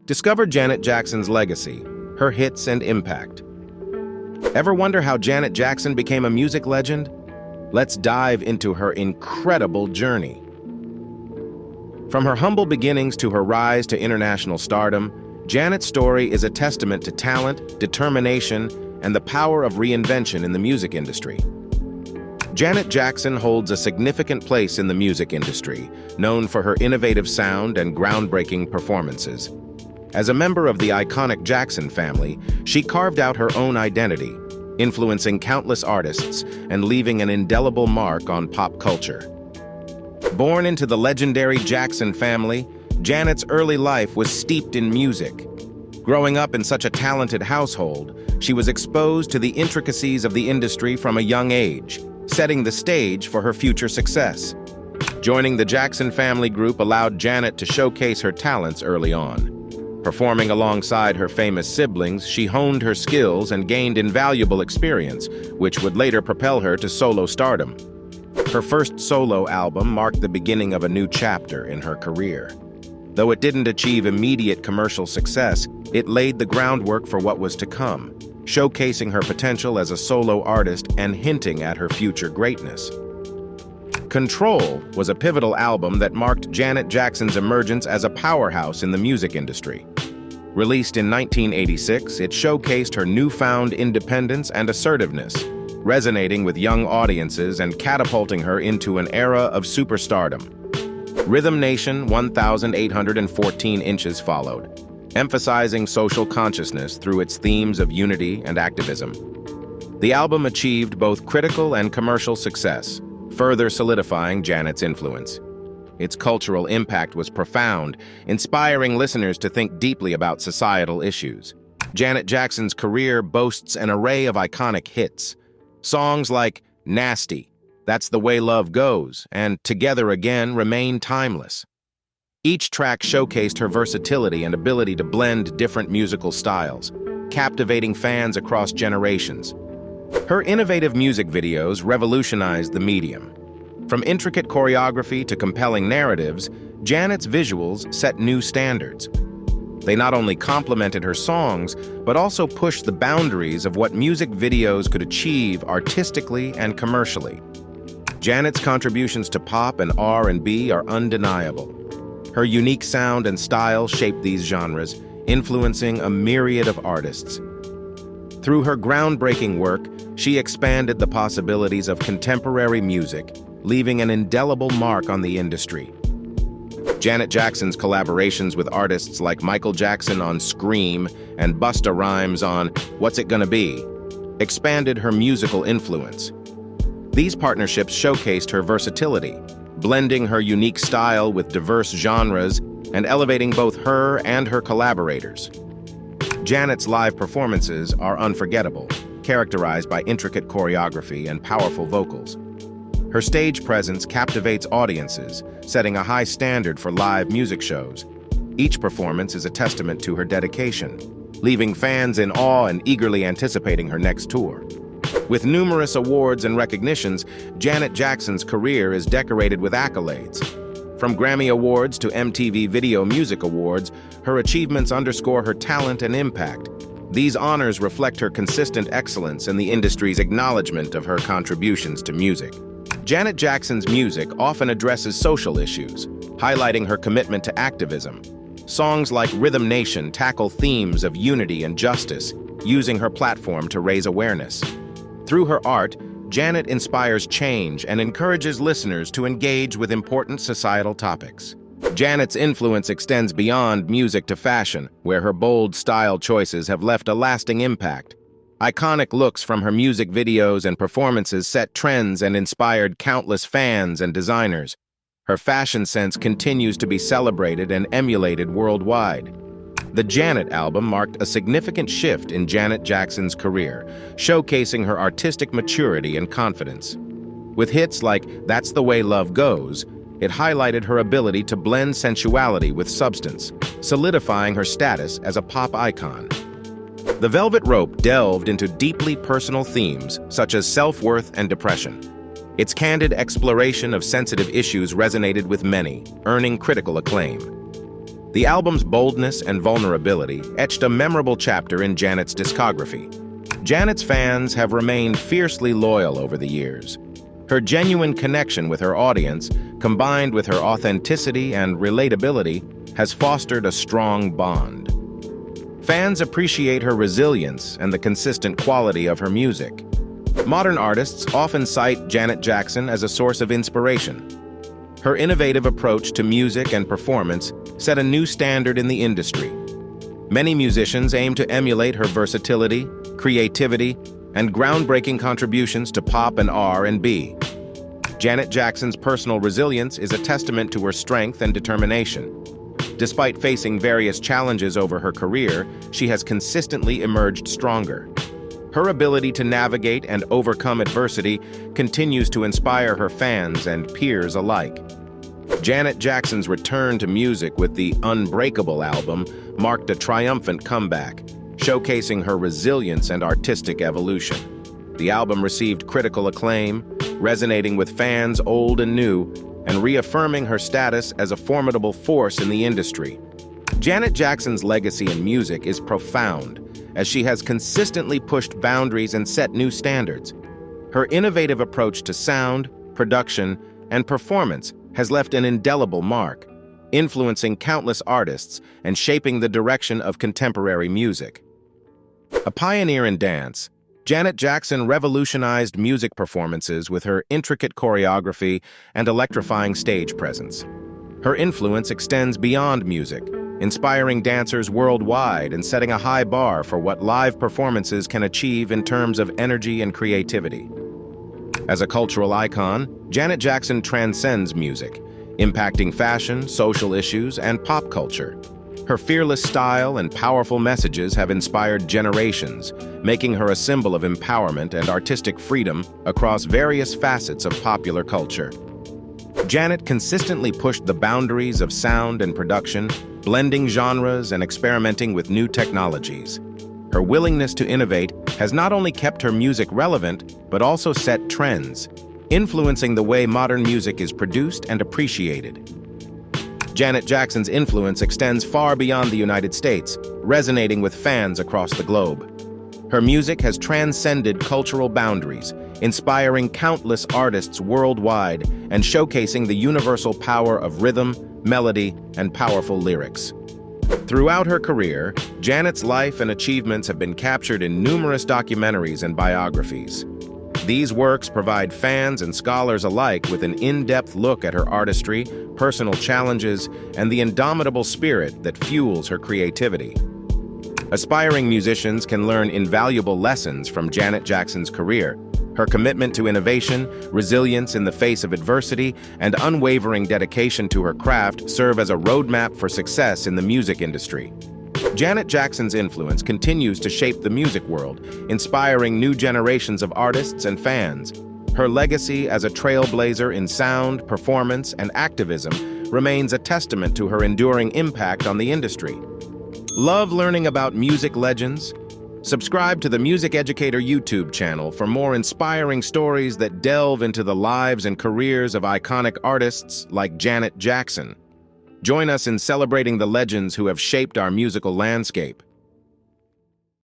Discover Janet Jackson's legacy, her hits and impact. Ever wonder how Janet Jackson became a music legend? Let's dive into her incredible journey. From her humble beginnings to her rise to international stardom, Janet's story is a testament to talent, determination, and the power of reinvention in the music industry. Janet Jackson holds a significant place in the music industry, known for her innovative sound and groundbreaking performances. As a member of the iconic Jackson family, she carved out her own identity, influencing countless artists and leaving an indelible mark on pop culture. Born into the legendary Jackson family, Janet's early life was steeped in music. Growing up in such a talented household, she was exposed to the intricacies of the industry from a young age, setting the stage for her future success. Joining the Jackson family group allowed Janet to showcase her talents early on. Performing alongside her famous siblings, she honed her skills and gained invaluable experience, which would later propel her to solo stardom. Her first solo album marked the beginning of a new chapter in her career. Though it didn't achieve immediate commercial success, it laid the groundwork for what was to come, showcasing her potential as a solo artist and hinting at her future greatness. Control was a pivotal album that marked Janet Jackson's emergence as a powerhouse in the music industry. Released in 1986, it showcased her newfound independence and assertiveness, resonating with young audiences and catapulting her into an era of superstardom. Rhythm Nation 1,814 inches followed, emphasizing social consciousness through its themes of unity and activism. The album achieved both critical and commercial success, further solidifying Janet's influence. Its cultural impact was profound, inspiring listeners to think deeply about societal issues. Janet Jackson's career boasts an array of iconic hits. Songs like Nasty, That's the Way Love Goes, and Together Again remain timeless. Each track showcased her versatility and ability to blend different musical styles, captivating fans across generations. Her innovative music videos revolutionized the medium. From intricate choreography to compelling narratives, Janet's visuals set new standards. They not only complemented her songs, but also pushed the boundaries of what music videos could achieve artistically and commercially. Janet's contributions to pop and R&B are undeniable. Her unique sound and style shaped these genres, influencing a myriad of artists. Through her groundbreaking work, she expanded the possibilities of contemporary music, leaving an indelible mark on the industry. Janet Jackson's collaborations with artists like Michael Jackson on Scream and Busta Rhymes on What's It Gonna Be expanded her musical influence. These partnerships showcased her versatility, blending her unique style with diverse genres and elevating both her and her collaborators. Janet's live performances are unforgettable, characterized by intricate choreography and powerful vocals. Her stage presence captivates audiences, setting a high standard for live music shows. Each performance is a testament to her dedication, leaving fans in awe and eagerly anticipating her next tour. With numerous awards and recognitions, Janet Jackson's career is decorated with accolades. From Grammy Awards to MTV Video Music Awards, her achievements underscore her talent and impact. These honors reflect her consistent excellence and the industry's acknowledgement of her contributions to music. Janet Jackson's music often addresses social issues, highlighting her commitment to activism. Songs like Rhythm Nation tackle themes of unity and justice, using her platform to raise awareness. Through her art, Janet inspires change and encourages listeners to engage with important societal topics. Janet's influence extends beyond music to fashion, where her bold style choices have left a lasting impact. Iconic looks from her music videos and performances set trends and inspired countless fans and designers. Her fashion sense continues to be celebrated and emulated worldwide. The Janet album marked a significant shift in Janet Jackson's career, showcasing her artistic maturity and confidence. With hits like That's the Way Love Goes, it highlighted her ability to blend sensuality with substance, solidifying her status as a pop icon. The Velvet Rope delved into deeply personal themes such as self-worth and depression. Its candid exploration of sensitive issues resonated with many, earning critical acclaim. The album's boldness and vulnerability etched a memorable chapter in Janet's discography. Janet's fans have remained fiercely loyal over the years. Her genuine connection with her audience, combined with her authenticity and relatability, has fostered a strong bond. Fans appreciate her resilience and the consistent quality of her music. Modern artists often cite Janet Jackson as a source of inspiration. Her innovative approach to music and performance set a new standard in the industry. Many musicians aim to emulate her versatility, creativity, and groundbreaking contributions to pop and R&B. Janet Jackson's personal resilience is a testament to her strength and determination. Despite facing various challenges over her career, she has consistently emerged stronger. Her ability to navigate and overcome adversity continues to inspire her fans and peers alike. Janet Jackson's return to music with the Unbreakable album marked a triumphant comeback, showcasing her resilience and artistic evolution. The album received critical acclaim, resonating with fans old and new, and reaffirming her status as a formidable force in the industry. Janet Jackson's legacy in music is profound, as she has consistently pushed boundaries and set new standards. Her innovative approach to sound, production, and performance has left an indelible mark, influencing countless artists and shaping the direction of contemporary music. A pioneer in dance, Janet Jackson revolutionized music performances with her intricate choreography and electrifying stage presence. Her influence extends beyond music, inspiring dancers worldwide and setting a high bar for what live performances can achieve in terms of energy and creativity. As a cultural icon, Janet Jackson transcends music, impacting fashion, social issues, and pop culture. Her fearless style and powerful messages have inspired generations, making her a symbol of empowerment and artistic freedom across various facets of popular culture. Janet consistently pushed the boundaries of sound and production, blending genres and experimenting with new technologies. Her willingness to innovate has not only kept her music relevant, but also set trends, influencing the way modern music is produced and appreciated. Janet Jackson's influence extends far beyond the United States, resonating with fans across the globe. Her music has transcended cultural boundaries, inspiring countless artists worldwide and showcasing the universal power of rhythm, melody, and powerful lyrics. Throughout her career, Janet's life and achievements have been captured in numerous documentaries and biographies. These works provide fans and scholars alike with an in-depth look at her artistry, personal challenges, and the indomitable spirit that fuels her creativity. Aspiring musicians can learn invaluable lessons from Janet Jackson's career. Her commitment to innovation, resilience in the face of adversity, and unwavering dedication to her craft serve as a roadmap for success in the music industry. Janet Jackson's influence continues to shape the music world, inspiring new generations of artists and fans. Her legacy as a trailblazer in sound, performance, and activism remains a testament to her enduring impact on the industry. Love learning about music legends? Subscribe to the Music Educator YouTube channel for more inspiring stories that delve into the lives and careers of iconic artists like Janet Jackson. Join us in celebrating the legends who have shaped our musical landscape.